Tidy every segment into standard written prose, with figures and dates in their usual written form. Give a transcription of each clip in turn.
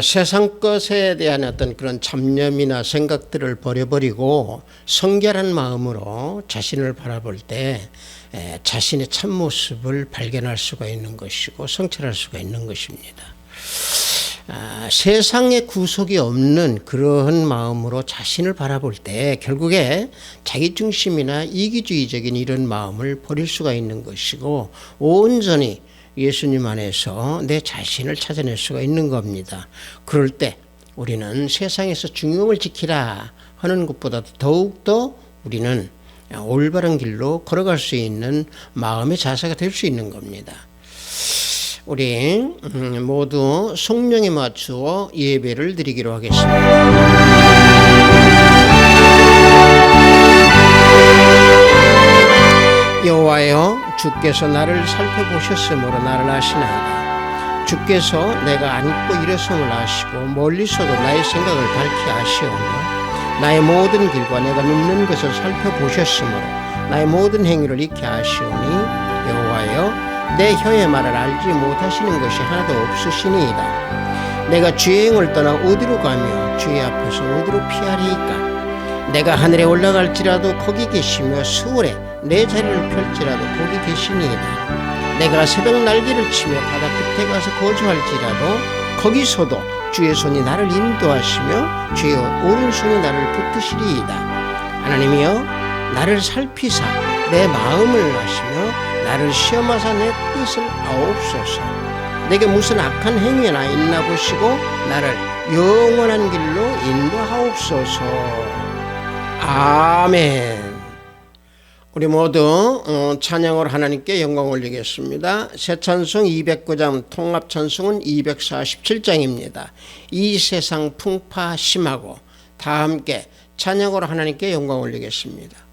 세상 것에 대한 어떤 그런 잡념이나 생각들을 버려버리고 성결한 마음으로 자신을 바라볼 때 자신의 참모습을 발견할 수가 있는 것이고 성찰할 수가 있는 것입니다. 세상에 구속이 없는 그러한 마음으로 자신을 바라볼 때 결국에 자기중심이나 이기주의적인 이런 마음을 버릴 수가 있는 것이고 온전히 예수님 안에서 내 자신을 찾아낼 수가 있는 겁니다. 그럴 때 우리는 세상에서 중용을 지키라 하는 것보다 더욱더 우리는 올바른 길로 걸어갈 수 있는 마음의 자세가 될 수 있는 겁니다. 우리 모두 성령에 맞추어 예배를 드리기로 하겠습니다. 여호와여, 주께서 나를 살펴보셨으므로 나를 아시나이다. 주께서 내가 앉고 일어섬을 아시고 멀리서도 나의 생각을 밝히 아시오며 나의 모든 길과 내가 눕는 것을 살펴보셨으므로 나의 모든 행위를 익히 아시오니 여호와여, 내 혀의 말을 알지 못하시는 것이 하나도 없으시니이다. 내가 주의 행을 떠나 어디로 가며 주의 앞에서 어디로 피하리이까? 내가 하늘에 올라갈지라도 거기 계시며 수월에 내 자리를 펼지라도 거기 계시니이다. 내가 새벽 날개를 치며 바다 끝에 가서 거주할지라도 거기서도 주의 손이 나를 인도하시며 주의 오른손이 나를 붙드시리이다. 하나님이여, 나를 살피사 내 마음을 아시며 나를 시험하사 내 뜻을 아옵소서. 내게 무슨 악한 행위나 있나 보시고 나를 영원한 길로 인도하옵소서. 아멘. 우리 모두 찬양으로 하나님께 영광 올리겠습니다. 새 찬송 209장, 통합 찬송은 247장입니다. 이 세상 풍파 심하고, 다 함께 찬양으로 하나님께 영광 올리겠습니다.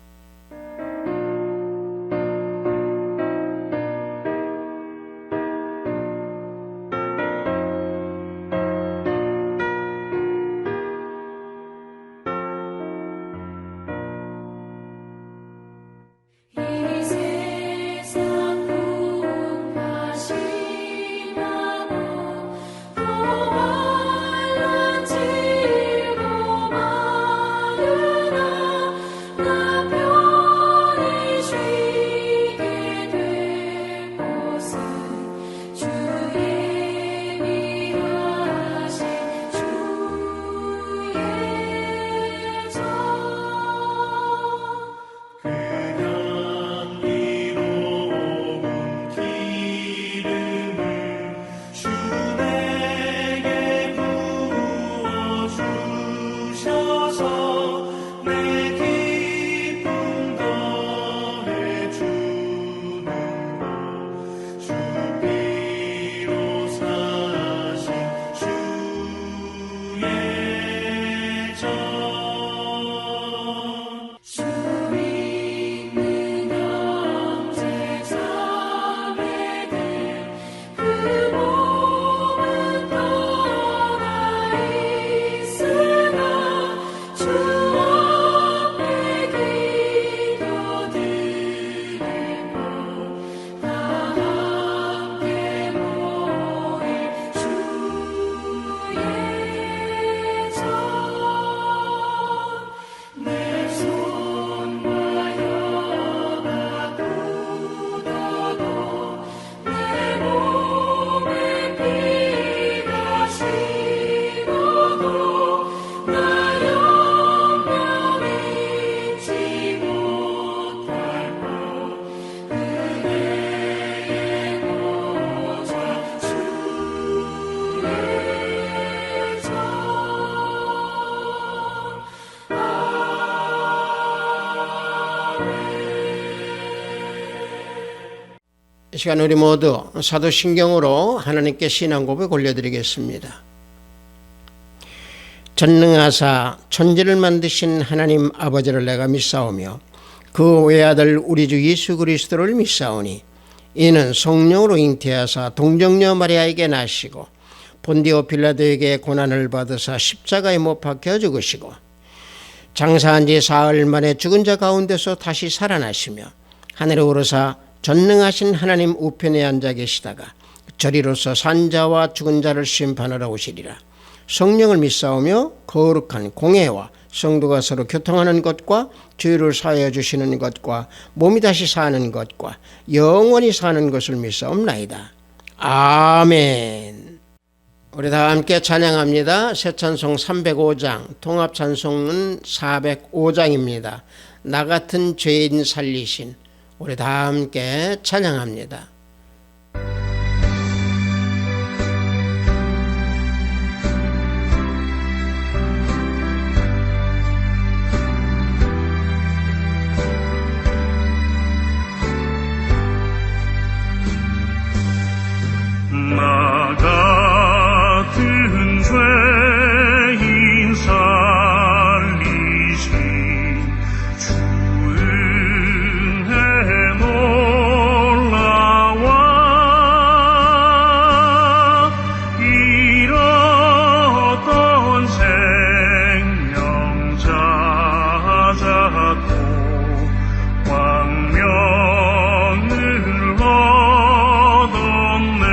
이 시간 우리 모두 사도신경으로 하나님께 신앙 고백 올려드리겠습니다. 전능하사 천지를 만드신 하나님 아버지를 내가 믿사오며 그 외아들 우리 주 예수 그리스도를 믿사오니 이는 성령으로 잉태하사 동정녀 마리아에게 나시고 본디오 빌라도에게 고난을 받으사 십자가에 못 박혀 죽으시고 장사한 지 사흘 만에 죽은 자 가운데서 다시 살아나시며 하늘에 오르사 전능하신 하나님 우편에 앉아 계시다가 저리로서 산자와 죽은 자를 심판하러 오시리라. 성령을 믿사오며 거룩한 공회와 성도가 서로 교통하는 것과 죄를 사하여 주시는 것과 몸이 다시 사는 것과 영원히 사는 것을 믿사옵나이다. 아멘. 우리 다 함께 찬양합니다. 새 찬송 305장, 통합 찬송은 405장입니다. 나 같은 죄인 살리신. 우리 다 함께 찬양합니다. 나 같은 죄인 살리신 주 은혜 놀라와 잃었던 생명 찾았고 광명을 얻었네.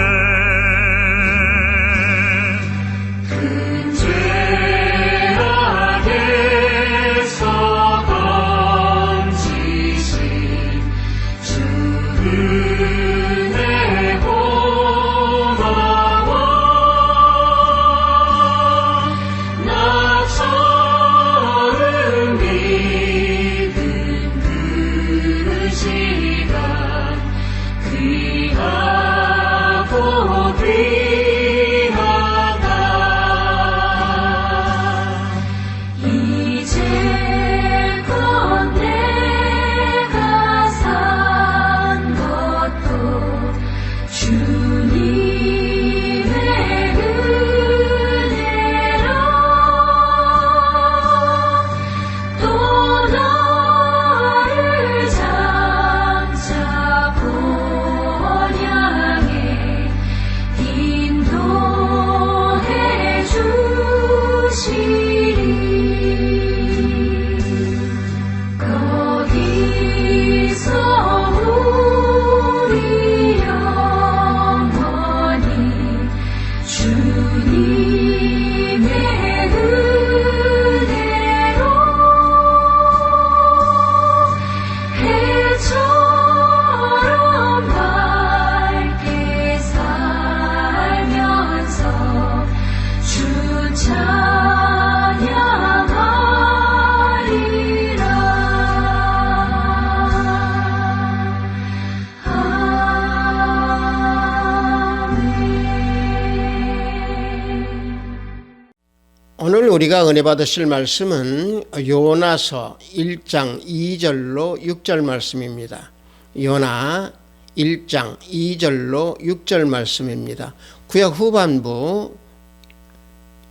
오늘 우리가 은혜 받으실 말씀은 요나서 1장 2절로 6절 말씀입니다. 요나 1장 2절로 6절 말씀입니다. 구약 후반부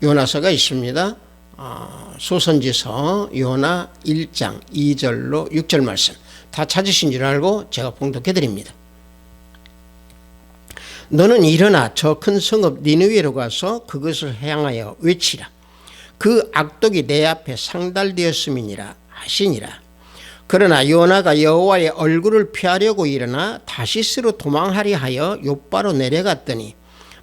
요나서가 있습니다. 소선지서 요나 1장 2절로 6절 말씀 다 찾으신 줄 알고 제가 봉독해 드립니다. 너는 일어나 저 큰 성읍 니느웨로 가서 그것을 향하여 외치라. 그 악독이 내 앞에 상달되었음이니라 하시니라. 그러나 요나가 여호와의 얼굴을 피하려고 일어나 다시스로 도망하려 하여 욥바로 내려갔더니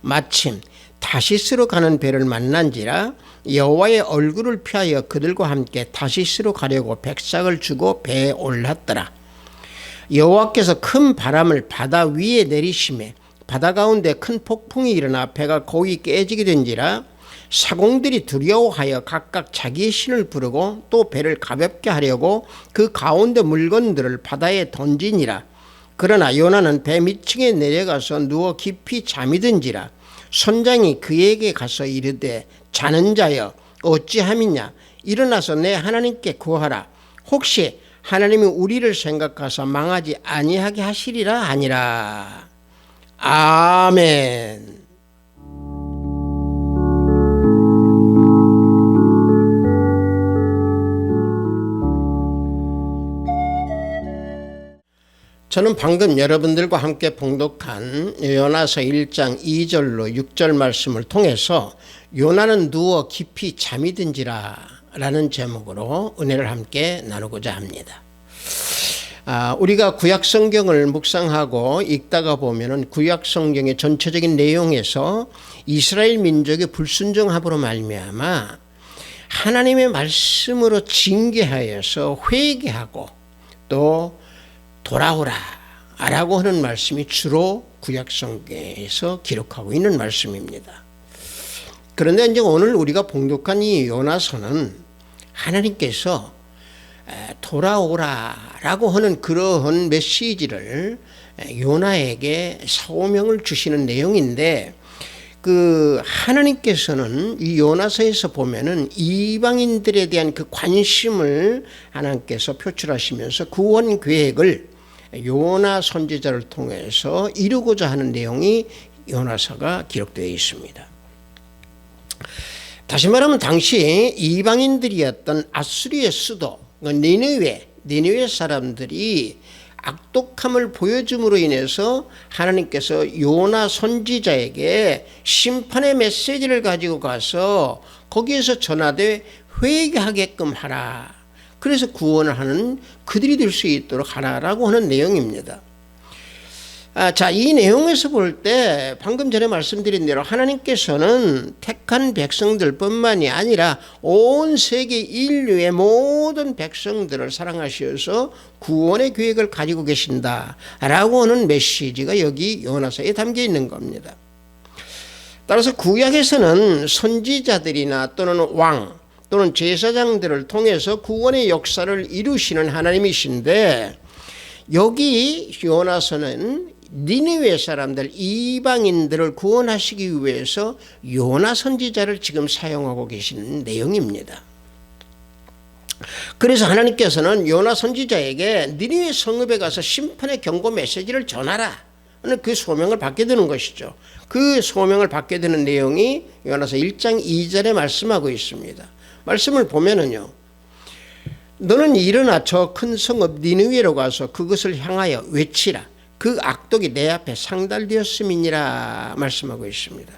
마침 다시스로 가는 배를 만난지라. 여호와의 얼굴을 피하여 그들과 함께 다시스로 가려고 백삭을 주고 배에 올랐더라. 여호와께서 큰 바람을 바다 위에 내리시매 바다 가운데 큰 폭풍이 일어나 배가 거의 깨지게 된지라. 사공들이 두려워하여 각각 자기의 신을 부르고 또 배를 가볍게 하려고 그 가운데 물건들을 바다에 던지니라. 그러나 요나는 배 밑층에 내려가서 누워 깊이 잠이 든지라. 선장이 그에게 가서 이르되 자는 자여 어찌함이냐. 일어나서 내 하나님께 구하라. 혹시 하나님이 우리를 생각하사 망하지 아니하게 하시리라 하니라. 아멘. 저는 방금 여러분들과 함께 봉독한 요나서 1장 2절로 6절 말씀을 통해서 요나는 누워 깊이 잠이 든지라 라는 제목으로 은혜를 함께 나누고자 합니다. 우리가 구약 성경을 묵상하고 읽다가 보면은 구약 성경의 전체적인 내용에서 이스라엘 민족의 불순종함으로 말미암아 하나님의 말씀으로 징계하여서 회개하고 또 돌아오라라고 하는 말씀이 주로 구약 성경에서 기록하고 있는 말씀입니다. 그런데 이제 오늘 우리가 봉독한 이 요나서는 하나님께서 돌아오라라고 하는 그러한 메시지를 요나에게 사오명을 주시는 내용인데, 그 하나님께서는 이 요나서에서 보면은 이방인들에 대한 그 관심을 하나님께서 표출하시면서 구원 계획을 요나 선지자를 통해서 이루고자 하는 내용이 요나서가 기록되어 있습니다. 다시 말하면 당시 이방인들이었던 아수리의 수도 니느웨 사람들이 악독함을 보여줌으로 인해서 하나님께서 요나 선지자에게 심판의 메시지를 가지고 가서 거기에서 전하되 회개하게끔 하라. 그래서 구원을 하는 그들이 될 수 있도록 하라라고 하는 내용입니다. 자, 이 내용에서 볼 때 방금 전에 말씀드린 대로 하나님께서는 택한 백성들뿐만이 아니라 온 세계 인류의 모든 백성들을 사랑하셔서 구원의 계획을 가지고 계신다라고 하는 메시지가 여기 요나서에 담겨 있는 겁니다. 따라서 구약에서는 선지자들이나 또는 왕 또는 제사장들을 통해서 구원의 역사를 이루시는 하나님이신데, 여기 요나서는 니느웨 사람들 이방인들을 구원하시기 위해서 요나 선지자를 지금 사용하고 계시는 내용입니다. 그래서 하나님께서는 요나 선지자에게 니느웨 성읍에 가서 심판의 경고 메시지를 전하라 하는 그 소명을 받게 되는 것이죠. 그 소명을 받게 되는 내용이 요나서 1장 2절에 말씀하고 있습니다. 말씀을 보면은요, 너는 일어나 저 큰 성읍 니느웨로 가서 그것을 향하여 외치라. 그 악독이 내 앞에 상달되었음이니라 말씀하고 있습니다.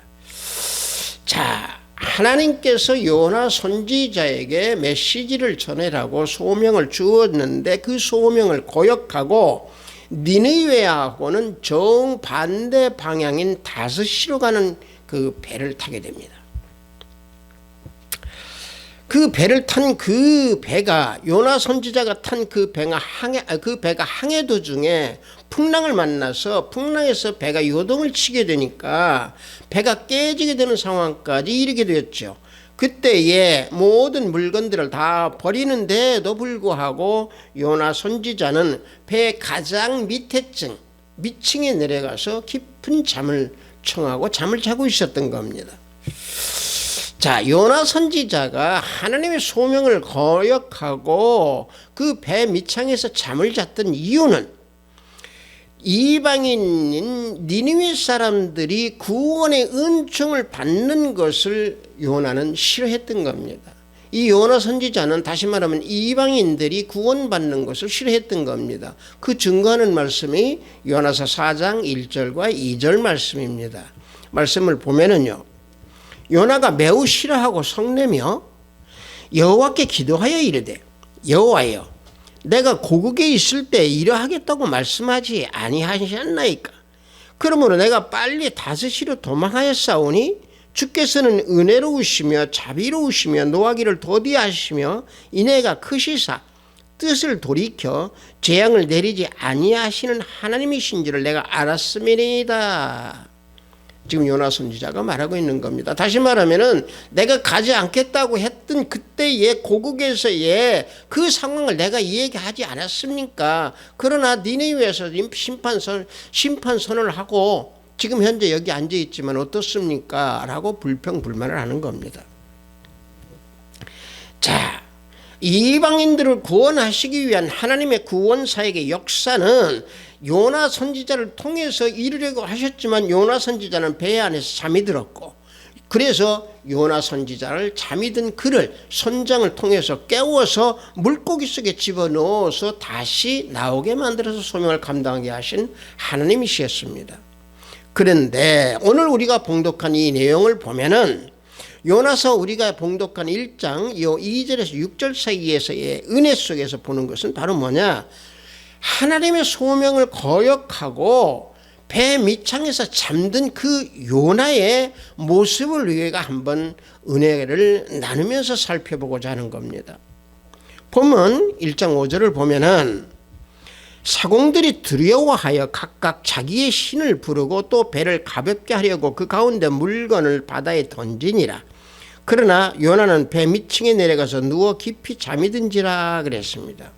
자, 하나님께서 요나 선지자에게 메시지를 전해라고 소명을 주었는데 그 소명을 거역하고 니느웨하고는 정반대 방향인 다스시로 가는 그 배를 타게 됩니다. 그 배를 탄 그 배가 요나 선지자가 탄 그 배가 항해 도중에 풍랑을 만나서 풍랑에서 배가 요동을 치게 되니까 배가 깨지게 되는 상황까지 이르게 되었죠. 그때에 모든 물건들을 다 버리는데도 불구하고 요나 선지자는 배 가장 밑층에 내려가서 깊은 잠을 청하고 잠을 자고 있었던 겁니다. 자, 요나 선지자가 하나님의 소명을 거역하고 그 배 밑창에서 잠을 잤던 이유는 이방인인 니느웨 사람들이 구원의 은총을 받는 것을 요나는 싫어했던 겁니다. 이 요나 선지자는 다시 말하면 이방인들이 구원받는 것을 싫어했던 겁니다. 그 증거하는 말씀이 요나서 4장 1절과 2절 말씀입니다. 말씀을 보면은요, 요나가 매우 싫어하고 성내며 여호와께 기도하여 이르되, 여호와여, 내가 고국에 있을 때 이러하겠다고 말씀하지 아니하셨나이까? 그러므로 내가 빨리 다스시로 도망하였사오니 주께서는 은혜로우시며 자비로우시며 노하기를 더디하시며 인애가 크시사 뜻을 돌이켜 재앙을 내리지 아니하시는 하나님이신지를 내가 알았음이니이다. 지금 요나 선지자가 말하고 있는 겁니다. 다시 말하면은 내가 가지 않겠다고 했던 그때의 고국에서의 그 상황을 내가 얘기하지 않았습니까? 그러나 니느웨에서 심판선을 하고 지금 현재 여기 앉아 있지만 어떻습니까? 라고 불평불만을 하는 겁니다. 자, 이방인들을 구원하시기 위한 하나님의 구원사역의 역사는 요나 선지자를 통해서 이루려고 하셨지만 요나 선지자는 배 안에서 잠이 들었고, 그래서 요나 선지자를 잠이 든 그를 선장을 통해서 깨워서 물고기 속에 집어넣어서 다시 나오게 만들어서 소명을 감당하게 하신 하나님이셨습니다. 그런데 오늘 우리가 봉독한 이 내용을 보면은 요나서 우리가 봉독한 1장 2절에서 6절 사이에서의 은혜 속에서 보는 것은 바로 뭐냐? 하나님의 소명을 거역하고 배 밑창에서 잠든 그 요나의 모습을 우리가 한번 은혜를 나누면서 살펴보고자 하는 겁니다. 보면 1장 5절을 보면은 사공들이 두려워하여 각각 자기의 신을 부르고 또 배를 가볍게 하려고 그 가운데 물건을 바다에 던지니라. 그러나 요나는 배 밑층에 내려가서 누워 깊이 잠이 든지라 그랬습니다.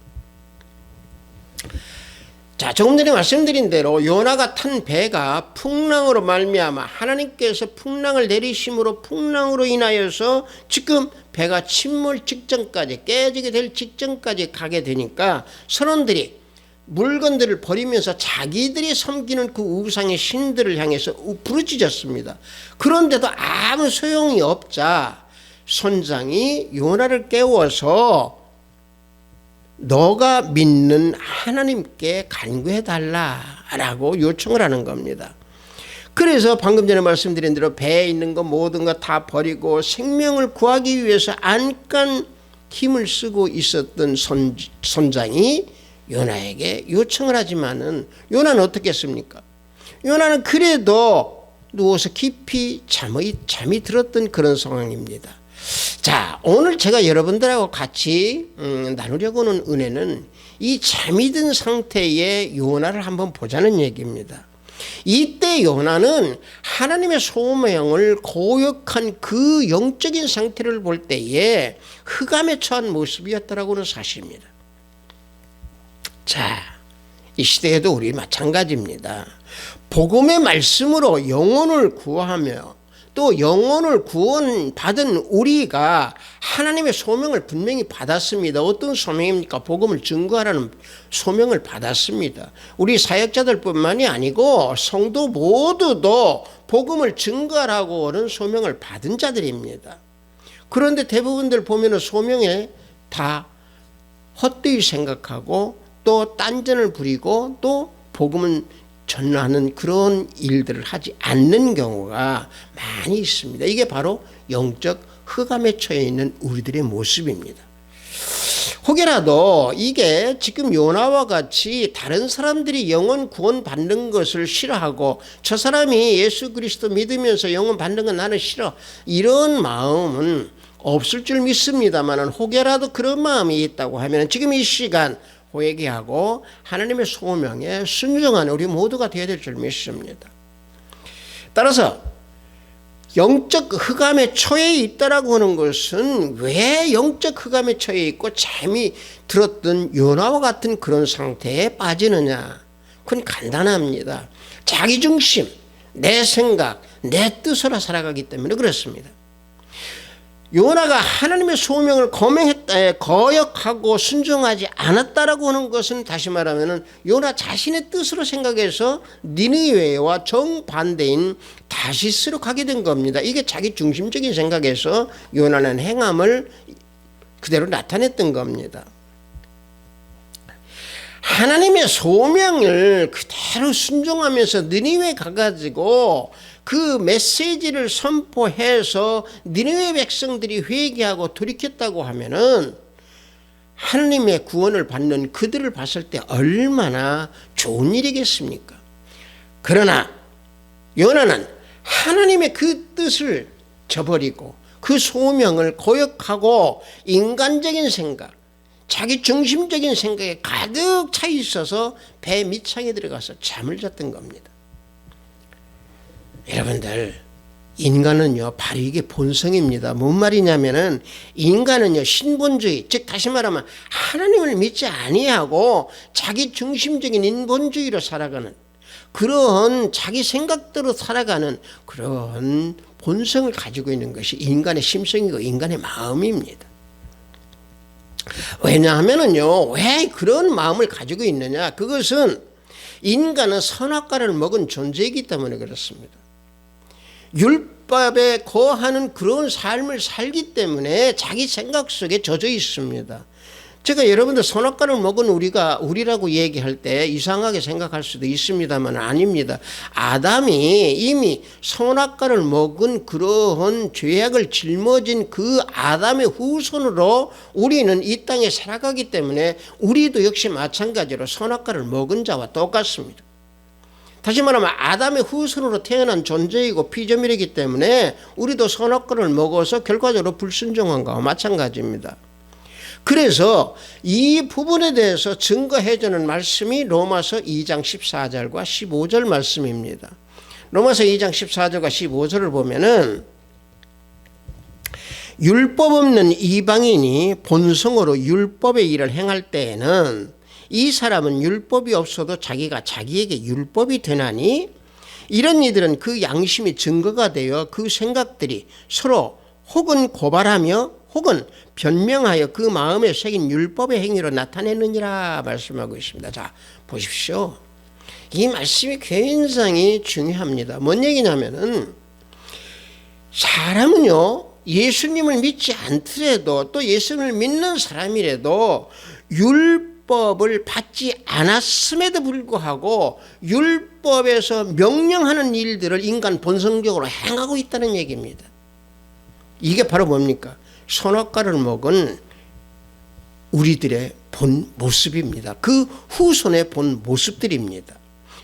자, 조금 전에 말씀드린 대로 요나가 탄 배가 풍랑으로 말미암아 하나님께서 풍랑을 내리심으로 풍랑으로 인하여서 지금 배가 침몰 직전까지 깨지게 될 직전까지 가게 되니까 선원들이 물건들을 버리면서 자기들이 섬기는 그 우상의 신들을 향해서 부르짖었습니다. 그런데도 아무 소용이 없자 선장이 요나를 깨워서 너가 믿는 하나님께 간구해달라라고 요청을 하는 겁니다. 그래서 방금 전에 말씀드린 대로 배에 있는 거 모든 거 다 버리고 생명을 구하기 위해서 안간 힘을 쓰고 있었던 선장이 요나에게 요청을 하지만은 요나는 어떻게 했습니까? 요나는 그래도 누워서 깊이 잠이 들었던 그런 상황입니다. 자, 오늘 제가 여러분들하고 같이 나누려고 하는 은혜는 이 잠이 든 상태의 요나를 한번 보자는 얘기입니다. 이때 요나는 하나님의 소명을 고역한 그 영적인 상태를 볼 때에 흑암에 처한 모습이었다라고 하는 사실입니다. 자, 이 시대에도 우리 마찬가지입니다. 복음의 말씀으로 영혼을 구하며 또 영혼을 구원받은 우리가 하나님의 소명을 분명히 받았습니다. 어떤 소명입니까? 복음을 증거하라는 소명을 받았습니다. 우리 사역자들뿐만이 아니고 성도 모두도 복음을 증거하라고 하는 소명을 받은 자들입니다. 그런데 대부분들 보면은 소명에 다 헛되이 생각하고 또 딴전을 부리고 또 복음은 전하는 그런 일들을 하지 않는 경우가 많이 있습니다. 이게 바로 영적 흑암에 처해 있는 우리들의 모습입니다. 혹여라도 이게 지금 요나와 같이 다른 사람들이 영혼 구원 받는 것을 싫어하고 저 사람이 예수 그리스도 믿으면서 영혼 받는 건 나는 싫어, 이런 마음은 없을 줄 믿습니다만 혹여라도 그런 마음이 있다고 하면 지금 이 시간 회개하고 하나님의 소명에 순종하는 우리 모두가 되어야 될 줄 믿습니다. 따라서 영적 흑암에 처해 있다라고 하는 것은 왜 영적 흑암에 처해 있고 잠이 들었던 요나와 같은 그런 상태에 빠지느냐? 그건 간단합니다. 자기중심, 내 생각, 내 뜻으로 살아가기 때문에 그렇습니다. 요나가 하나님의 소명을 거역하고 순종하지 않았다라고 하는 것은 다시 말하면 요나 자신의 뜻으로 생각해서 니느웨와 정반대인 다시스로 가게 된 겁니다. 이게 자기 중심적인 생각에서 요나는 행함을 그대로 나타냈던 겁니다. 하나님의 소명을 그대로 순종하면서 니느웨에 가가지고 그 메시지를 선포해서 니느웨 백성들이 회개하고 돌이켰다고 하면은 하나님의 구원을 받는 그들을 봤을 때 얼마나 좋은 일이겠습니까? 그러나 요나는 하나님의 그 뜻을 저버리고 그 소명을 거역하고 인간적인 생각, 자기 중심적인 생각에 가득 차 있어서 배 밑창에 들어가서 잠을 잤던 겁니다. 여러분들, 인간은요 바로 이게 본성입니다. 뭔 말이냐면은 인간은요 신본주의, 즉 다시 말하면 하나님을 믿지 아니하고 자기 중심적인 인본주의로 살아가는 그런 자기 생각대로 살아가는 그런 본성을 가지고 있는 것이 인간의 심성이고 인간의 마음입니다. 왜냐하면은요 왜 그런 마음을 가지고 있느냐? 그것은 인간은 선악과를 먹은 존재이기 때문에 그렇습니다. 율법에 거하는 그런 삶을 살기 때문에 자기 생각 속에 젖어 있습니다. 제가 여러분들 선악과를 먹은 우리라고 얘기할 때 이상하게 생각할 수도 있습니다만 아닙니다. 아담이 이미 선악과를 먹은 그러한 죄악을 짊어진 그 아담의 후손으로 우리는 이 땅에 살아가기 때문에 우리도 역시 마찬가지로 선악과를 먹은 자와 똑같습니다. 다시 말하면 아담의 후손으로 태어난 존재이고 피조물이기 때문에 우리도 선악과를 먹어서 결과적으로 불순종한 것과 마찬가지입니다. 그래서 이 부분에 대해서 증거해주는 말씀이 로마서 2장 14절과 15절 말씀입니다. 로마서 2장 14절과 15절을 보면은 율법 없는 이방인이 본성으로 율법의 일을 행할 때에는 이 사람은 율법이 없어도 자기가 자기에게 율법이 되나니 이런 이들은 그 양심이 증거가 되어 그 생각들이 서로 혹은 고발하며 혹은 변명하여 그 마음에 새긴 율법의 행위로 나타내느니라 말씀하고 있습니다. 자, 보십시오. 이 말씀이 굉장히 중요합니다. 뭔 얘기냐면은 사람은요, 예수님을 믿지 않더라도 또 예수님을 믿는 사람이라도 율법을 받지 않았음에도 불구하고 율법에서 명령하는 일들을 인간 본성적으로 행하고 있다는 얘기입니다. 이게 바로 뭡니까? 선악과를 먹은 우리들의 본 모습입니다. 그 후손의 본 모습들입니다.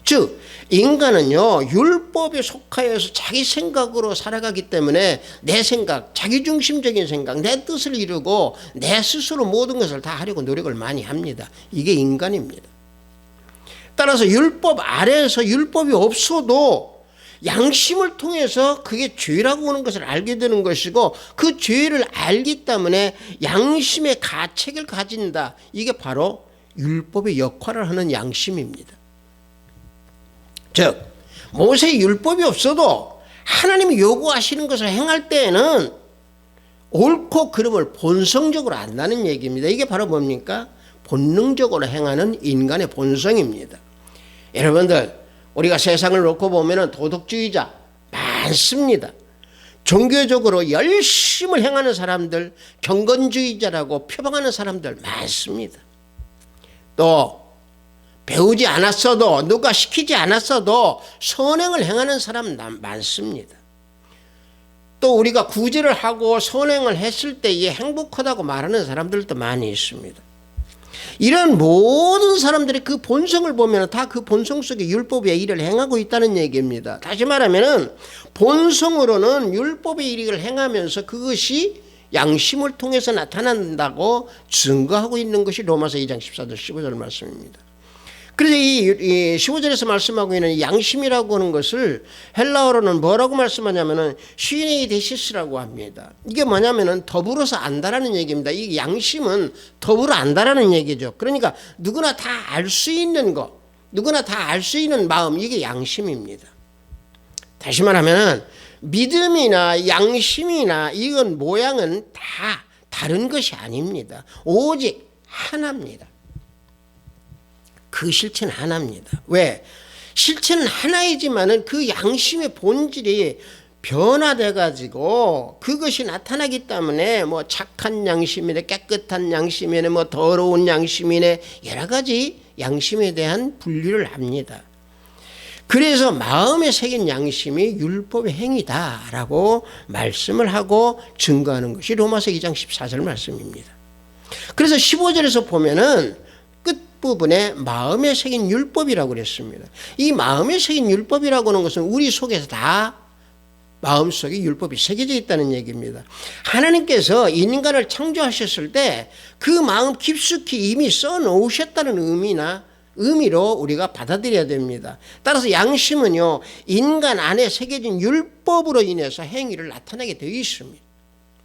즉 인간은요 율법에 속하여서 자기 생각으로 살아가기 때문에 내 생각, 자기중심적인 생각, 내 뜻을 이루고 내 스스로 모든 것을 다 하려고 노력을 많이 합니다. 이게 인간입니다. 따라서 율법 아래에서 율법이 없어도 양심을 통해서 그게 죄라고 하는 것을 알게 되는 것이고 그 죄를 알기 때문에 양심의 가책을 가진다. 이게 바로 율법의 역할을 하는 양심입니다. 즉 모세의 율법이 없어도 하나님이 요구하시는 것을 행할 때에는 옳고 그름을 본성적으로 안다는 얘기입니다. 이게 바로 뭡니까? 본능적으로 행하는 인간의 본성입니다. 여러분들 우리가 세상을 놓고 보면 도덕주의자 많습니다. 종교적으로 열심을 행하는 사람들, 경건주의자라고 표방하는 사람들 많습니다. 또 배우지 않았어도 누가 시키지 않았어도 선행을 행하는 사람 많습니다. 또 우리가 구제를 하고 선행을 했을 때에 행복하다고 말하는 사람들도 많이 있습니다. 이런 모든 사람들의 그 본성을 보면 다 그 본성 속에 율법의 일을 행하고 있다는 얘기입니다. 다시 말하면 본성으로는 율법의 일을 행하면서 그것이 양심을 통해서 나타난다고 증거하고 있는 것이 로마서 2장 14절 15절 말씀입니다. 그래서 이 15절에서 말씀하고 있는 양심이라고 하는 것을 헬라어로는 뭐라고 말씀하냐면은 시네이데시스라고 합니다. 이게 뭐냐면은 더불어서 안다라는 얘기입니다. 이 양심은 더불어 안다라는 얘기죠. 그러니까 누구나 다 알 수 있는 것, 누구나 다 알 수 있는 마음, 이게 양심입니다. 다시 말하면은 믿음이나 양심이나 이건 모양은 다 다른 것이 아닙니다. 오직 하나입니다. 그 실체는 하나입니다. 왜? 실체는 하나이지만은 그 양심의 본질이 변화돼 가지고 그것이 나타나기 때문에 뭐 착한 양심이네, 깨끗한 양심이네, 뭐 더러운 양심이네, 여러 가지 양심에 대한 분류를 합니다. 그래서 마음에 새긴 양심이 율법의 행위다라고 말씀을 하고 증거하는 것이 로마서 2장 14절 말씀입니다. 그래서 15절에서 보면은 부분에 마음에 새긴 율법이라고 그랬습니다. 이 마음에 새긴 율법이라고 하는 것은 우리 속에서 다 마음속에 율법이 새겨져 있다는 얘기입니다. 하나님께서 인간을 창조하셨을 때 그 마음 깊숙이 이미 써놓으셨다는 의미로 우리가 받아들여야 됩니다. 따라서 양심은요 인간 안에 새겨진 율법으로 인해서 행위를 나타내게 되어 있습니다.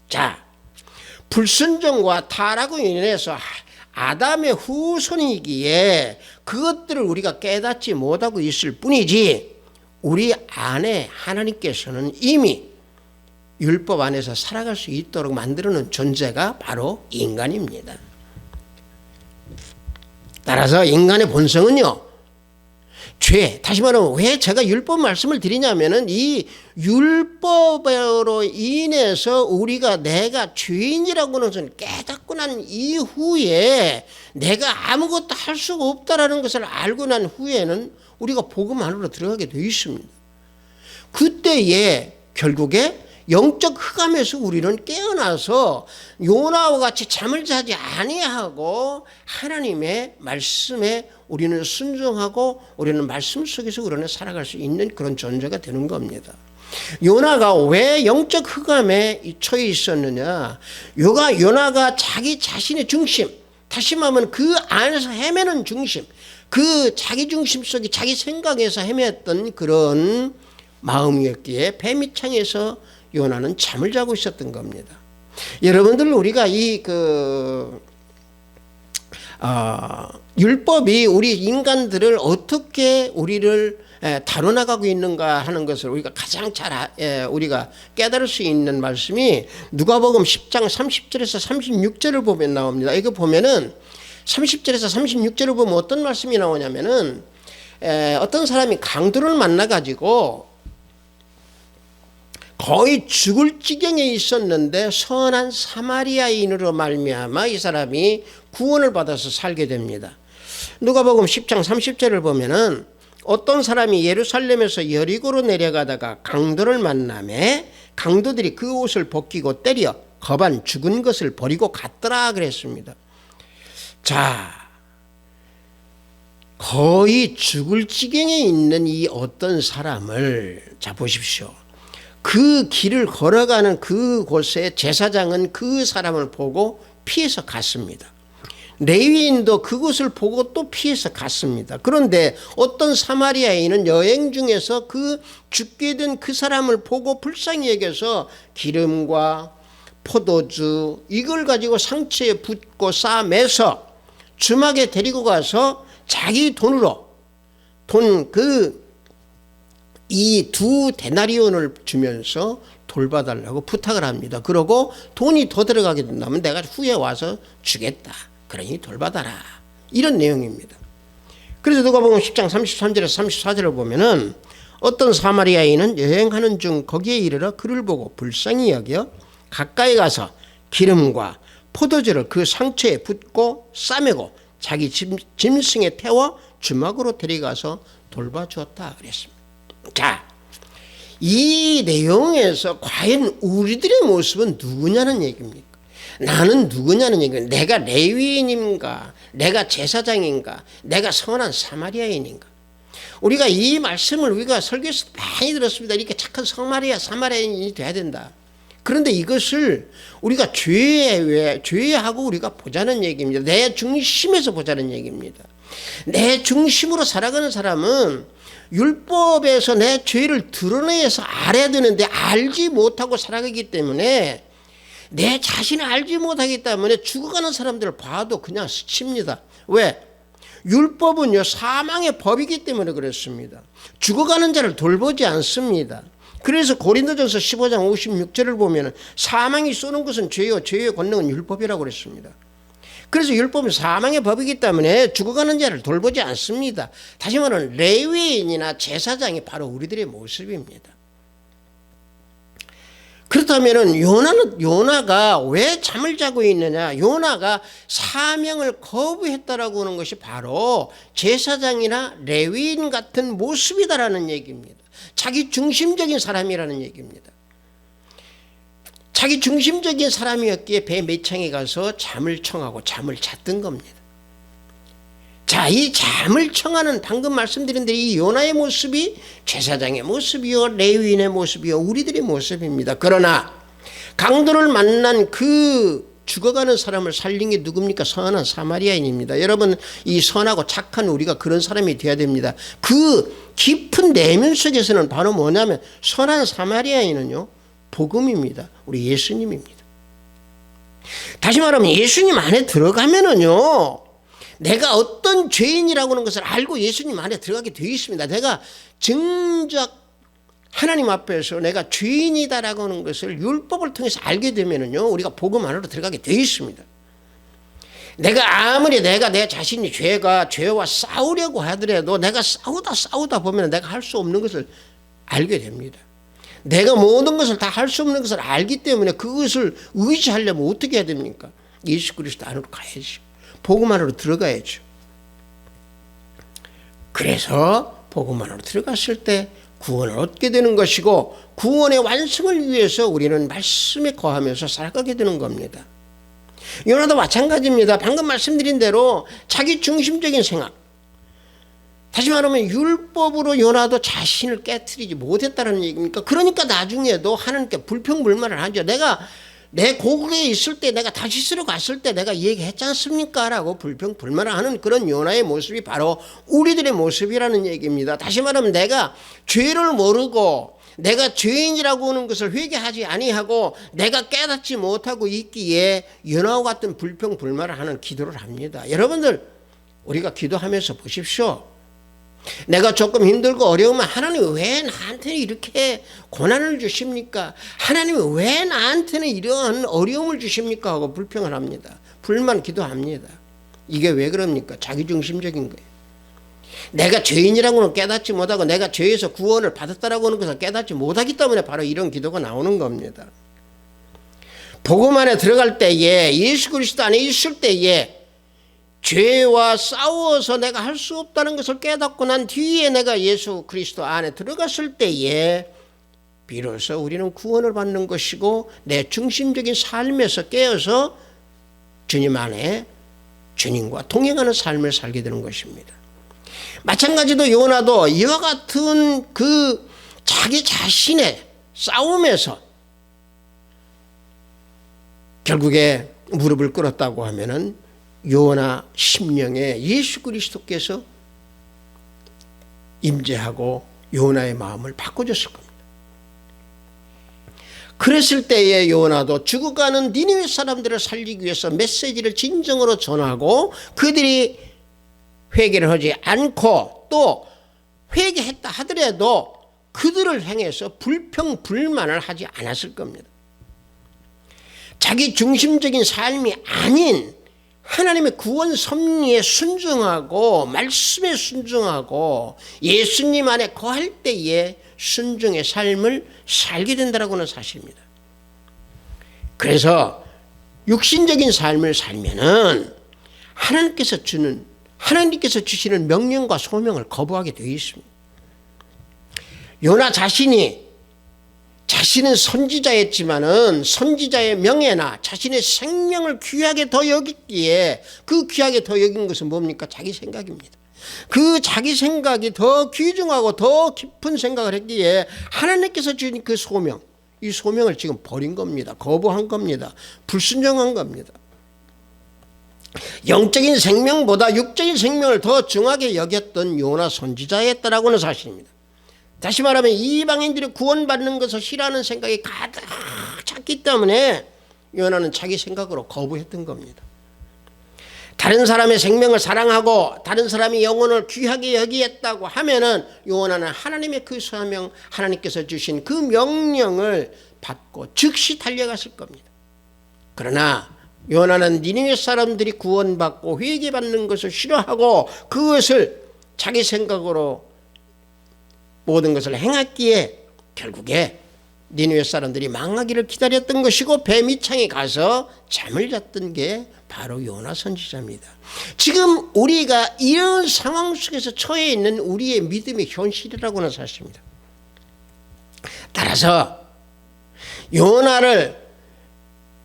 자, 불순종과 타락으로 인해서 아담의 후손이기에 그것들을 우리가 깨닫지 못하고 있을 뿐이지 우리 안에 하나님께서는 이미 율법 안에서 살아갈 수 있도록 만들어놓은 존재가 바로 인간입니다. 따라서 인간의 본성은요 죄. 다시 말하면 왜 제가 율법 말씀을 드리냐면은 이 율법으로 인해서 우리가 내가 죄인이라고 하는 것을 깨닫고 난 이후에 내가 아무것도 할 수가 없다라는 것을 알고 난 후에는 우리가 복음 안으로 들어가게 되어 있습니다. 그때에 결국에 영적 흑암에서 우리는 깨어나서 요나와 같이 잠을 자지 아니하고 하나님의 말씀에 우리는 순종하고 우리는 말씀 속에서 우리는 살아갈 수 있는 그런 존재가 되는 겁니다. 요나가 왜 영적 흑암에 처해 있었느냐? 요나가 자기 자신의 중심, 다시 말하면 그 안에서 헤매는 중심, 그 자기 중심 속에 자기 생각에서 헤맸던 그런 마음이었기에 뱀이창에서 요나는 잠을 자고 있었던 겁니다. 여러분들 우리가 율법이 우리 인간들을 어떻게 우리를 다뤄나가고 있는가 하는 것을 우리가 가장 잘 우리가 깨달을 수 있는 말씀이 누가복음 10장 30절에서 36절을 보면 나옵니다. 이거 보면은 30절에서 36절을 보면 어떤 말씀이 나오냐면은 어떤 사람이 강도를 만나가지고 거의 죽을 지경에 있었는데 선한 사마리아인으로 말미암아 이 사람이 구원을 받아서 살게 됩니다. 누가복음 10장 30절을 보면은 어떤 사람이 예루살렘에서 여리고로 내려가다가 강도를 만나매 강도들이 그 옷을 벗기고 때려 거반 죽은 것을 버리고 갔더라 그랬습니다. 자, 거의 죽을 지경에 있는 이 어떤 사람을 자 보십시오. 그 길을 걸어가는 그곳에 제사장은 그 사람을 보고 피해서 갔습니다. 레위인도 그곳을 보고 또 피해서 갔습니다. 그런데 어떤 사마리아인은 여행 중에서 그 죽게 된 그 사람을 보고 불쌍히 여겨서 기름과 포도주 이걸 가지고 상처에 붓고 싸매서 주막에 데리고 가서 자기 돈으로 이 2데나리온을 주면서 돌봐달라고 부탁을 합니다. 그러고 돈이 더 들어가게 된다면 내가 후에 와서 주겠다. 그러니 돌봐달라. 이런 내용입니다. 그래서 누가복음 10장 33절에서 34절을 보면은 어떤 사마리아인은 여행하는 중 거기에 이르러 그를 보고 불쌍히 여겨 가까이 가서 기름과 포도주를 그 상처에 붓고 싸매고 자기 짐승에 태워 주막으로 데려가서 돌봐주었다 그랬습니다. 자, 이 내용에서 과연 우리들의 모습은 누구냐는 얘기입니까? 나는 누구냐는 얘기입니다. 내가 레위인인가? 내가 제사장인가? 내가 선한 사마리아인인가? 우리가 이 말씀을 우리가 설교에서 많이 들었습니다. 이렇게 착한 사마리아인이 돼야 된다. 그런데 이것을 우리가 죄하고 우리가 보자는 얘기입니다. 내 중심에서 보자는 얘기입니다. 내 중심으로 살아가는 사람은 율법에서 내 죄를 드러내서 알아야 되는데 알지 못하고 살아가기 때문에 내 자신을 알지 못하기 때문에 죽어가는 사람들을 봐도 그냥 스칩니다. 왜? 율법은요 사망의 법이기 때문에 그렇습니다. 죽어가는 자를 돌보지 않습니다. 그래서 고린도전서 15장 56절을 보면 사망이 쏘는 것은 죄요 죄의 권능은 율법이라고 그랬습니다. 그래서 율법은 사망의 법이기 때문에 죽어가는 자를 돌보지 않습니다. 다시 말하면 레위인이나 제사장이 바로 우리들의 모습입니다. 그렇다면 요나가 왜 잠을 자고 있느냐? 요나가 사명을 거부했다라고 하는 것이 바로 제사장이나 레위인 같은 모습이다라는 얘기입니다. 자기 중심적인 사람이라는 얘기입니다. 자기 중심적인 사람이었기에 배 매창에 가서 잠을 청하고 잠을 잤던 겁니다. 자, 이 잠을 청하는 방금 말씀드린 대로 이 요나의 모습이 제사장의 모습이요 레위인의 모습이요 우리들의 모습입니다. 그러나 강도를 만난 그 죽어가는 사람을 살린 게 누굽니까? 선한 사마리아인입니다. 여러분 이 선하고 착한 우리가 그런 사람이 되어야 됩니다. 그 깊은 내면 속에서는 바로 뭐냐면 선한 사마리아인은요 복음입니다. 우리 예수님입니다. 다시 말하면 예수님 안에 들어가면은요 내가 어떤 죄인이라고 하는 것을 알고 예수님 안에 들어가게 되어 있습니다. 내가 정작 하나님 앞에서 내가 죄인이다라고 하는 것을 율법을 통해서 알게 되면은요 우리가 복음 안으로 들어가게 되어 있습니다. 내가 아무리 내 자신이 죄와 싸우려고 하더라도 내가 싸우다 보면 내가 할 수 없는 것을 알게 됩니다. 내가 모든 것을 다 할 수 없는 것을 알기 때문에 그것을 의지하려면 어떻게 해야 됩니까? 예수 그리스도 안으로 가야죠. 복음 안으로 들어가야죠. 그래서 복음 안으로 들어갔을 때 구원을 얻게 되는 것이고, 구원의 완성을 위해서 우리는 말씀에 거하면서 살아가게 되는 겁니다. 요나도 마찬가지입니다. 방금 말씀드린 대로 자기 중심적인 생각, 다시 말하면 율법으로 요나도 자신을 깨트리지 못했다는 얘기입니까? 그러니까 나중에도 하나님께 불평불만을 하죠. 내가 내 고국에 있을 때, 내가 다시스로 갔을 때 내가 얘기했지 않습니까? 라고 불평불만을 하는 그런 요나의 모습이 바로 우리들의 모습이라는 얘기입니다. 다시 말하면 내가 죄를 모르고 내가 죄인이라고 하는 것을 회개하지 아니하고 내가 깨닫지 못하고 있기에 요나와 같은 불평불만을 하는 기도를 합니다. 여러분들, 우리가 기도하면서 보십시오. 내가 조금 힘들고 어려우면 하나님 왜 나한테는 이렇게 고난을 주십니까? 하나님 왜 나한테는 이런 어려움을 주십니까? 하고 불평을 합니다. 불만 기도합니다. 이게 왜 그럽니까? 자기중심적인 거예요. 내가 죄인이라고는 깨닫지 못하고 내가 죄에서 구원을 받았다라고 하는 것을 깨닫지 못하기 때문에 바로 이런 기도가 나오는 겁니다. 복음 안에 들어갈 때에, 예수 그리스도 안에 있을 때에 죄와 싸워서 내가 할 수 없다는 것을 깨닫고 난 뒤에 내가 예수 그리스도 안에 들어갔을 때에 비로소 우리는 구원을 받는 것이고, 내 중심적인 삶에서 깨어서 주님 안에 주님과 동행하는 삶을 살게 되는 것입니다. 마찬가지로 요나도 이와 같은 그 자기 자신의 싸움에서 결국에 무릎을 꿇었다고 하면은 요나 심령에 예수 그리스도께서 임재하고 요나의 마음을 바꿔줬을 겁니다. 그랬을 때에 요나도 죽어가는 니느웨 사람들을 살리기 위해서 메시지를 진정으로 전하고, 그들이 회개를 하지 않고 또 회개했다 하더라도 그들을 향해서 불평불만을 하지 않았을 겁니다. 자기 중심적인 삶이 아닌 하나님의 구원 섭리에 순종하고 말씀에 순종하고 예수님 안에 거할 때에 순종의 삶을 살게 된다는 사실입니다. 그래서 육신적인 삶을 살면은 하나님께서 주시는 명령과 소명을 거부하게 되어 있습니다. 요나 자신은 선지자였지만은 선지자의 명예나 자신의 생명을 귀하게 더 여겼기에, 그 귀하게 더 여긴 것은 뭡니까? 자기 생각입니다. 그 자기 생각이 더 귀중하고 더 깊은 생각을 했기에 하나님께서 주신 그 소명, 이 소명을 지금 버린 겁니다. 거부한 겁니다. 불순종한 겁니다. 영적인 생명보다 육적인 생명을 더 중하게 여겼던 요나 선지자였다라고 하는 사실입니다. 다시 말하면 이방인들이 구원받는 것을 싫어하는 생각이 가득 찼기 때문에 요나는 자기 생각으로 거부했던 겁니다. 다른 사람의 생명을 사랑하고 다른 사람의 영혼을 귀하게 여기겠다고 하면은 요나는 하나님의 그 소명, 하나님께서 주신 그 명령을 받고 즉시 달려갔을 겁니다. 그러나 요나는 니느웨 사람들이 구원받고 회개받는 것을 싫어하고 그것을 자기 생각으로 모든 것을 행했기에 결국에 니느웨 사람들이 망하기를 기다렸던 것이고 뱀이창에 가서 잠을 잤던 게 바로 요나 선지자입니다. 지금 우리가 이런 상황 속에서 처해 있는 우리의 믿음의 현실이라고 하는 사실입니다. 따라서 요나를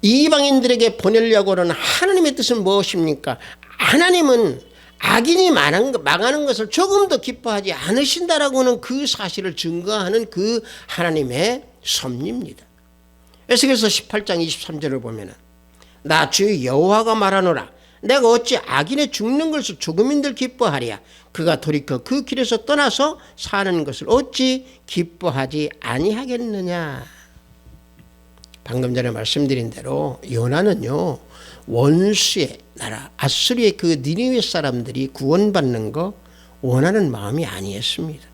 이방인들에게 보내려고 하는 하나님의 뜻은 무엇입니까? 하나님은 악인이 망하는 것을 조금 더 기뻐하지 않으신다라고 하는 그 사실을 증거하는 그 하나님의 섭리입니다. 에스겔서 18장 23절을 보면 나 주 여호와가 말하노라, 내가 어찌 악인의 죽는 것을 조금인들 기뻐하랴. 그가 돌이켜 그 길에서 떠나서 사는 것을 어찌 기뻐하지 아니하겠느냐. 방금 전에 말씀드린 대로 요나는요, 원수의 나라 아수리의 그 니느웨 사람들이 구원받는 거 원하는 마음이 아니었습니다.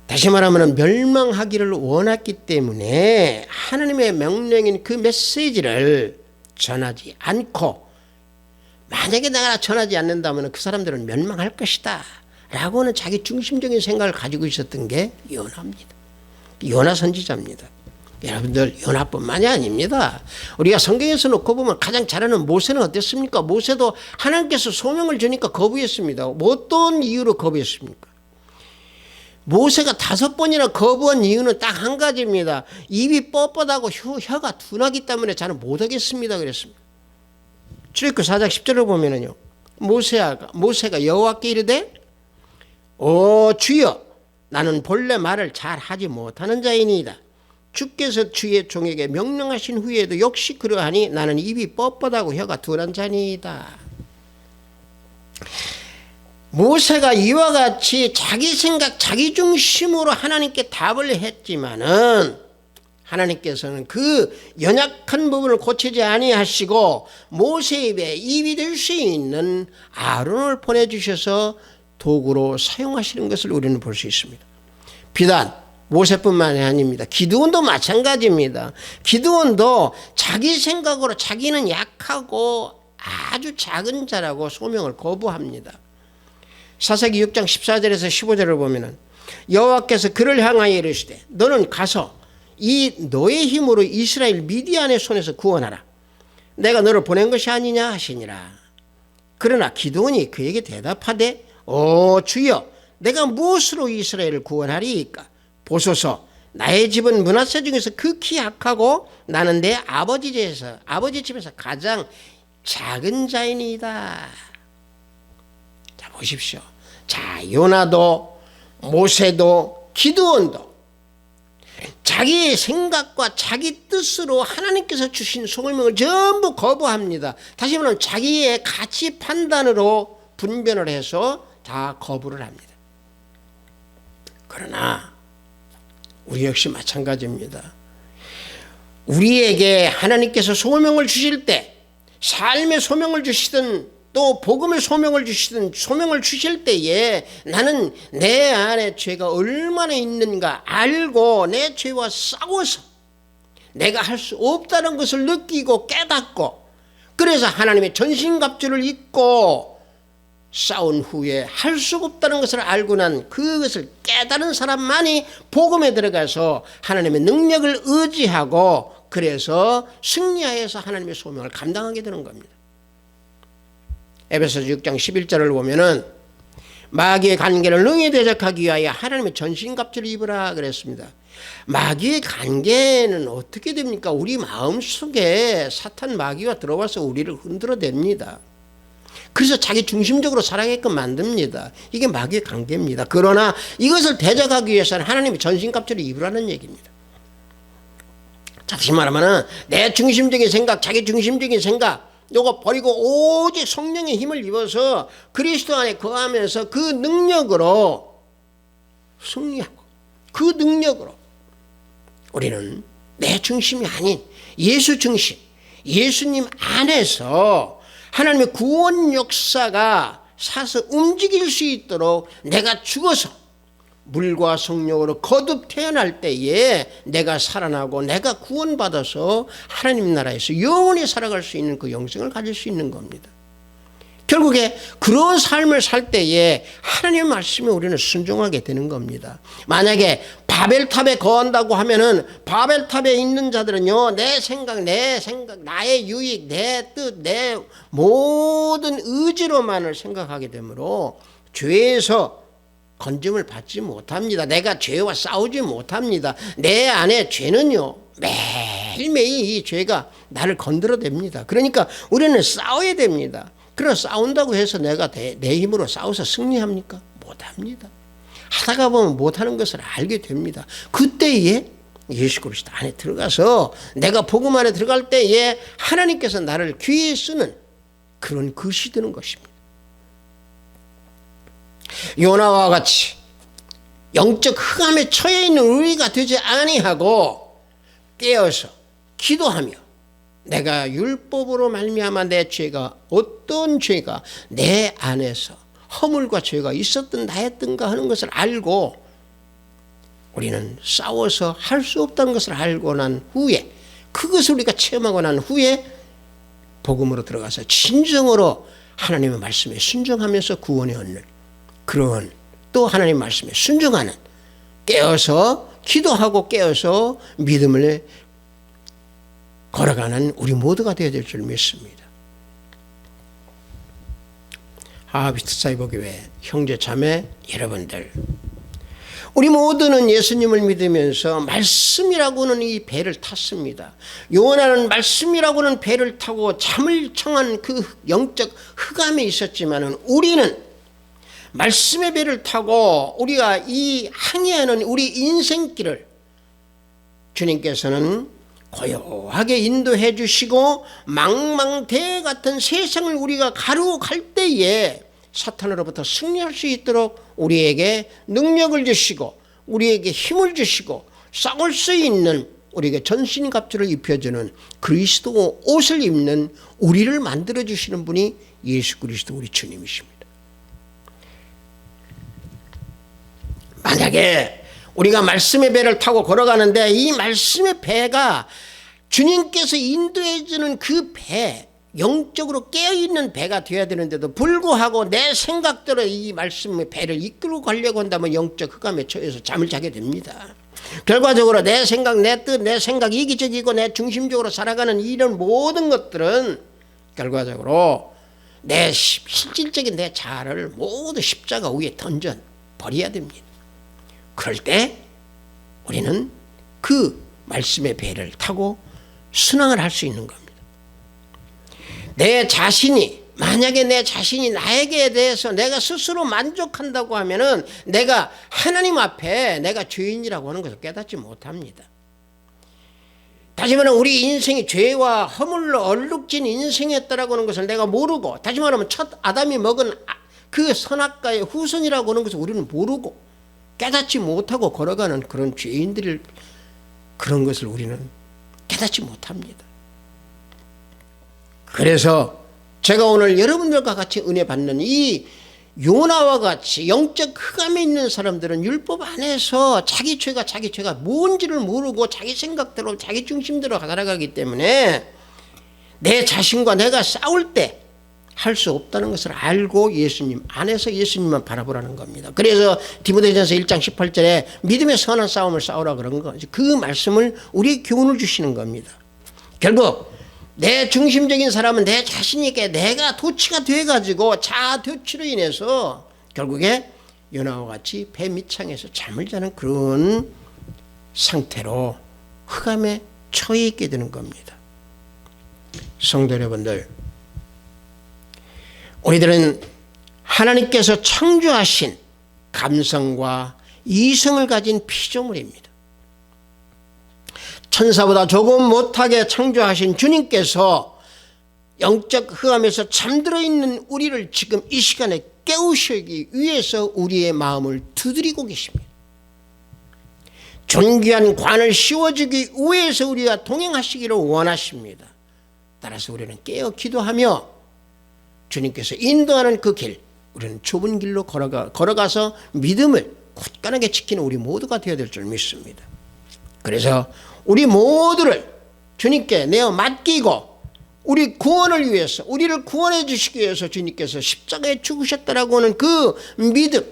다시 말하면 멸망하기를 원했기 때문에 하나님의 명령인 그 메시지를 전하지 않고 만약에 내가 전하지 않는다면 그 사람들은 멸망할 것이다 라고는 자기 중심적인 생각을 가지고 있었던 게 요나입니다. 요나 선지자입니다. 여러분들 요나뿐만이 아닙니다. 우리가 성경에서 놓고 보면 가장 잘하는 모세는 어땠습니까? 모세도 하나님께서 소명을 주니까 거부했습니다. 어떤 이유로 거부했습니까? 모세가 5번이나 거부한 이유는 딱 한 가지입니다. 입이 뻣뻣하고 혀가 둔하기 때문에 저는 못하겠습니다 그랬습니다. 출애굽기 4장 10절을 보면은요, 모세가 여호와께 이르되 주여 나는 본래 말을 잘 하지 못하는 자이니이다. 주께서 주의 종에게 명령하신 후에도 역시 그러하니 나는 입이 뻣뻣하고 혀가 둔한 자니이다. 모세가 이와 같이 자기 생각 자기 중심으로 하나님께 답을 했지만은 하나님께서는 그 연약한 부분을 고치지 아니하시고 모세 입에 입이 될 수 있는 아론을 보내주셔서 도구로 사용하시는 것을 우리는 볼 수 있습니다. 비단 모세뿐만이 아닙니다. 기드온도 마찬가지입니다. 기드온도 자기 생각으로 자기는 약하고 아주 작은 자라고 소명을 거부합니다. 사사기 6장 14절에서 15절을 보면은 여호와께서 그를 향하여 이르시되 너는 가서 이 너의 힘으로 이스라엘 미디안의 손에서 구원하라. 내가 너를 보낸 것이 아니냐 하시니라. 그러나 기드온이 그에게 대답하되 주여 내가 무엇으로 이스라엘을 구원하리이까? 보소서 나의 집은 므낫세 중에서 극히 약하고 나는 내 아버지 집에서 가장 작은 자이니이다. 자 보십시오. 자 요나도 모세도 기드온도 자기의 생각과 자기 뜻으로 하나님께서 주신 소명을 전부 거부합니다. 다시 말하면 자기의 가치 판단으로 분별을 해서 다 거부를 합니다. 그러나 우리 역시 마찬가지입니다. 우리에게 하나님께서 소명을 주실 때 삶의 소명을 주시든 또 복음의 소명을 주시든 소명을 주실 때에 나는 내 안에 죄가 얼마나 있는가 알고 내 죄와 싸워서 내가 할 수 없다는 것을 느끼고 깨닫고 그래서 하나님의 전신갑주를 입고 싸운 후에 할 수 없다는 것을 알고 난 그것을 깨달은 사람만이 복음에 들어가서 하나님의 능력을 의지하고 그래서 승리하여서 하나님의 소명을 감당하게 되는 겁니다. 에베소서 6장 11절을 보면은 마귀의 관계를 능히 대적하기 위하여 하나님의 전신갑주를 입으라 그랬습니다. 마귀의 관계는 어떻게 됩니까? 우리 마음속에 사탄 마귀가 들어와서 우리를 흔들어댑니다. 그래서 자기 중심적으로 살아가게끔 만듭니다. 이게 마귀의 관계입니다. 그러나 이것을 대적하기 위해서는 하나님의 전신갑주를 입으라는 얘기입니다. 다시 말하면 내 중심적인 생각, 자기 중심적인 생각 요거 버리고 오직 성령의 힘을 입어서 그리스도 안에 거하면서 그 능력으로 승리하고 그 능력으로 우리는 내 중심이 아닌 예수 중심, 예수님 안에서 하나님의 구원 역사가 사서 움직일 수 있도록 내가 죽어서 물과 성령으로 거듭 태어날 때에 내가 살아나고 내가 구원받아서 하나님 나라에서 영원히 살아갈 수 있는 그 영생을 가질 수 있는 겁니다. 결국에 그런 삶을 살 때에 하나님의 말씀에 우리는 순종하게 되는 겁니다. 만약에 바벨탑에 거한다고 하면은 바벨탑에 있는 자들은요, 내 생각, 나의 유익, 내 뜻, 내 모든 의지로만을 생각하게 되므로 죄에서 건짐을 받지 못합니다. 내가 죄와 싸우지 못합니다. 내 안에 죄는요, 매일매일 이 죄가 나를 건드려댑니다. 그러니까 우리는 싸워야 됩니다. 그러나 싸운다고 해서 내가 내 힘으로 싸워서 승리합니까? 못합니다. 하다가 보면 못하는 것을 알게 됩니다. 그때에 예수 그리스도 안에 들어가서 내가 복음 안에 들어갈 때에 하나님께서 나를 귀히 쓰는 그런 것이 되는 것입니다. 요나와 같이 영적 흑암에 처해 있는 우리가 되지 아니하고 깨어서 기도하며 내가 율법으로 말미암아 내 죄가 어떤 죄가 내 안에서 허물과 죄가 있었던 나였던가 하는 것을 알고 우리는 싸워서 할 수 없다는 것을 알고 난 후에 그것을 우리가 체험하고 난 후에 복음으로 들어가서 진정으로 하나님의 말씀에 순종하면서 구원을 얻는 그런, 또 하나님 말씀에 순종하는, 깨어서 기도하고 깨어서 믿음을 걸어가는 우리 모두가 되어야 될 줄 믿습니다. 하비스트 사이버교회 형제 자매 여러분들, 우리 모두는 예수님을 믿으면서 말씀이라고는 이 배를 탔습니다. 요나는 말씀이라고는 배를 타고 잠을 청한 그 영적 흑암에 있었지만은 우리는 말씀의 배를 타고 우리가 이 항해하는 우리 인생길을 주님께서는 고요하게 인도해 주시고 망망대해 같은 세상을 우리가 가르고 갈 때에 사탄으로부터 승리할 수 있도록 우리에게 능력을 주시고 우리에게 힘을 주시고 싸울 수 있는, 우리에게 전신갑주를 입혀주는 그리스도 옷을 입는 우리를 만들어주시는 분이 예수 그리스도 우리 주님이십니다. 만약에 우리가 말씀의 배를 타고 걸어가는데 이 말씀의 배가 주님께서 인도해 주는 그 배, 영적으로 깨어있는 배가 되어야 되는데도 불구하고 내 생각대로 이 말씀의 배를 이끌고 가려고 한다면 영적 흑암에 처해서 잠을 자게 됩니다. 결과적으로 내 생각, 내 뜻, 내 생각 이기적이고 내 중심적으로 살아가는 이런 모든 것들은 결과적으로 내 실질적인 내 자아를 모두 십자가 위에 던져 버려야 됩니다. 그럴 때 우리는 그 말씀의 배를 타고 순항을 할 수 있는 겁니다. 내 자신이, 만약에 내 자신이 나에게 대해서 내가 스스로 만족한다고 하면은 내가 하나님 앞에 내가 죄인이라고 하는 것을 깨닫지 못합니다. 다시 말하면 우리 인생이 죄와 허물로 얼룩진 인생이었다라고 하는 것을 내가 모르고, 다시 말하면 첫 아담이 먹은 그 선악과의 후손이라고 하는 것을 우리는 모르고 깨닫지 못하고 걸어가는 그런 죄인들을, 그런 것을 우리는 깨닫지 못합니다. 그래서 제가 오늘 여러분들과 같이 은혜 받는 이 요나와 같이 영적 흑암에 있는 사람들은 율법 안에서 자기 죄가 뭔지를 모르고 자기 생각대로 자기 중심대로 살아가기 때문에 내 자신과 내가 싸울 때 할 수 없다는 것을 알고 예수님 안에서 예수님만 바라보라는 겁니다. 그래서 디모데전서 1장 18절에 믿음의 선한 싸움을 싸우라 그런 거, 그 말씀을 우리에게 교훈을 주시는 겁니다. 결국 내 중심적인 사람은 내 자신에게 내가 도취가 돼가지고 자아 도취로 인해서 결국에 요나와 같이 배 밑창에서 잠을 자는 그런 상태로 흑암에 처해 있게 되는 겁니다. 성도 여러분들, 우리들은 하나님께서 창조하신 감성과 이성을 가진 피조물입니다. 천사보다 조금 못하게 창조하신 주님께서 영적 흑암에서 잠들어 있는 우리를 지금 이 시간에 깨우시기 위해서 우리의 마음을 두드리고 계십니다. 존귀한 관을 씌워주기 위해서 우리가 동행하시기를 원하십니다. 따라서 우리는 깨어 기도하며 주님께서 인도하는 그 길, 우리는 좁은 길로 걸어가서 믿음을 굳건하게 지키는 우리 모두가 되어야 될 줄 믿습니다. 그래서 우리 모두를 주님께 내어 맡기고 우리 구원을 위해서, 우리를 구원해 주시기 위해서 주님께서 십자가에 죽으셨다라고 하는 그 믿음,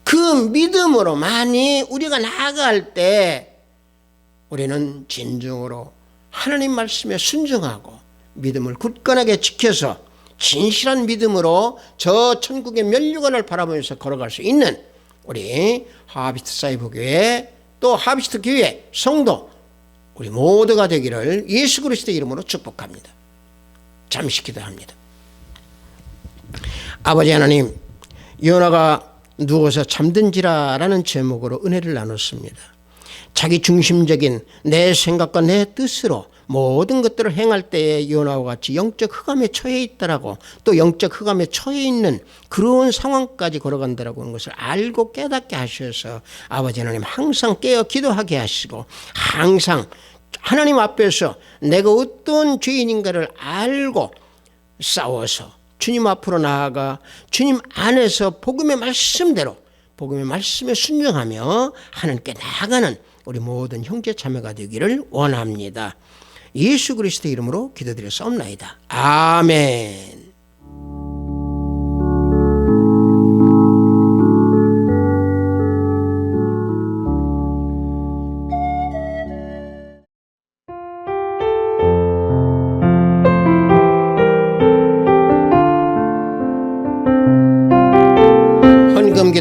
그 믿음으로만이 우리가 나아갈 때 우리는 진정으로 하나님 말씀에 순종하고 믿음을 굳건하게 지켜서 진실한 믿음으로 저 천국의 면류관을 바라보면서 걸어갈 수 있는 우리 하비스트 사이버교회, 또 하비스트 교회 성도 우리 모두가 되기를 예수 그리스도의 이름으로 축복합니다. 잠시 기도합니다. 아버지 하나님, 요나가 누워서 잠든지라라는 제목으로 은혜를 나눴습니다. 자기 중심적인 내 생각과 내 뜻으로 모든 것들을 행할 때에 요나와 같이 영적 흑암에 처해 있다라고, 또 영적 흑암에 처해 있는 그런 상황까지 걸어간다라고 하는 것을 알고 깨닫게 하셔서 아버지 하나님 항상 깨어 기도하게 하시고, 항상 하나님 앞에서 내가 어떤 죄인인가를 알고 싸워서 주님 앞으로 나아가 주님 안에서 복음의 말씀대로, 복음의 말씀에 순종하며 하나님께 나아가는 우리 모든 형제 자매가 되기를 원합니다. 예수 그리스도의 이름으로 기도드려 싸움나이다. 아멘.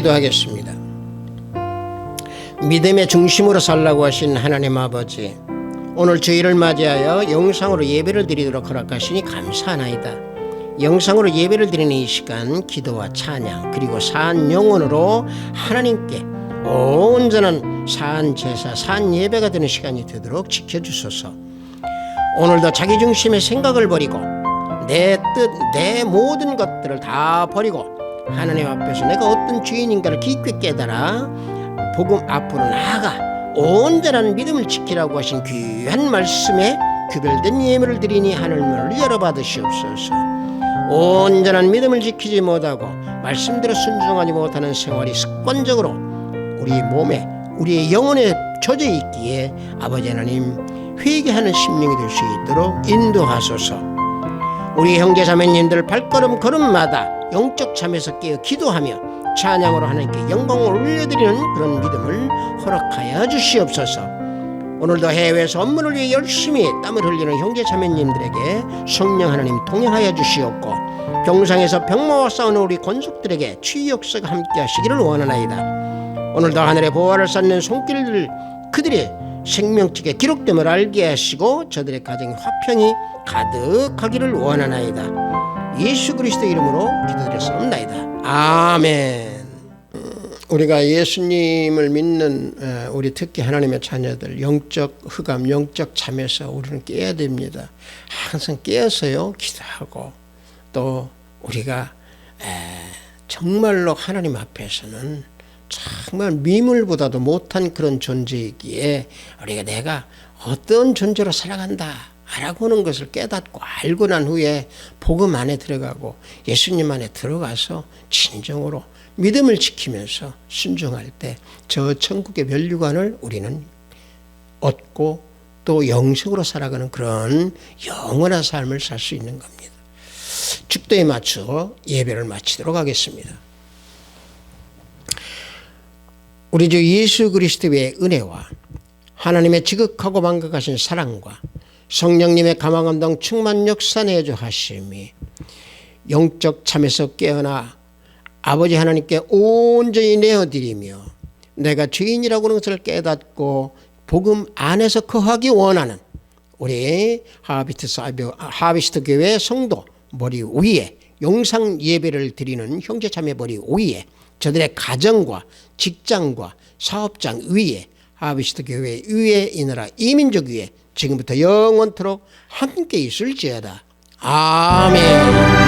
기도하겠습니다. 믿음의 중심으로 살라고 하신 하나님 아버지, 오늘 주일을 맞이하여 영상으로 예배를 드리도록 허락하시니 감사하나이다. 영상으로 예배를 드리는 이 시간 기도와 찬양 그리고 사한 영혼으로 하나님께 온전한 사한 제사, 사한 예배가 되는 시간이 되도록 지켜주소서. 오늘도 자기중심의 생각을 버리고 내 뜻, 내 모든 것들을 다 버리고 하나님 앞에서 내가 어떤 주인인가를 깊이 깨달아 복음 앞으로 나아가 온전한 믿음을 지키라고 하신 귀한 말씀에 구별된 예물을 드리니 하늘문을 열어받으시옵소서. 온전한 믿음을 지키지 못하고 말씀대로 순종하지 못하는 생활이 습관적으로 우리 몸에 우리의 영혼에 젖어 있기에 아버지 하나님 회개하는 심령이 될 수 있도록 인도하소서. 우리 형제 자매님들 발걸음 걸음마다 영적 잠에서 깨어 기도하며 찬양으로 하나님께 영광을 올려드리는 그런 믿음을 허락하여 주시옵소서. 오늘도 해외에서 업무를 위해 열심히 땀을 흘리는 형제 자매님들에게 성령 하나님 동행하여 주시옵고, 병상에서 병마와 싸우는 우리 권속들에게 치유 역사가 함께 하시기를 원하나이다. 오늘도 하늘의 보화를 쌓는 손길들 그들의 생명책에 기록됨을 알게 하시고 저들의 가정에 화평이 가득하기를 원하나이다. 예수 그리스도 이름으로 기도드렸사옵나이다. 아멘. 우리가 예수님을 믿는 우리 특히 하나님의 자녀들 영적 흑암, 영적 잠에서 우리는 깨야 됩니다. 항상 깨어서요 기도하고, 또 우리가 정말로 하나님 앞에서는 정말 미물보다도 못한 그런 존재이기에 우리가 내가 어떤 존재로 살아간다 라고 하는 것을 깨닫고 알고 난 후에 복음 안에 들어가고 예수님 안에 들어가서 진정으로 믿음을 지키면서 순종할 때 저 천국의 면류관을 우리는 얻고 또 영생으로 살아가는 그런 영원한 삶을 살 수 있는 겁니다. 축도에 맞춰 예배를 마치도록 하겠습니다. 우리 주 예수 그리스도의 은혜와 하나님의 지극하고 만극하신 사랑과 성령님의 감화감동 충만 역사 내주 하심이 영적 잠에서 깨어나 아버지 하나님께 온전히 내어드리며 내가 죄인이라고 하는 것을 깨닫고 복음 안에서 거하기 원하는 우리 하비스트 교회 성도 머리 위에 영상 예배를 드리는 형제자매 머리 위에 저들의 가정과 직장과 사업장 위에 하비스트 교회 위에 이 나라 이민족 위에 지금부터 영원토록 함께 있을지어다. 아멘.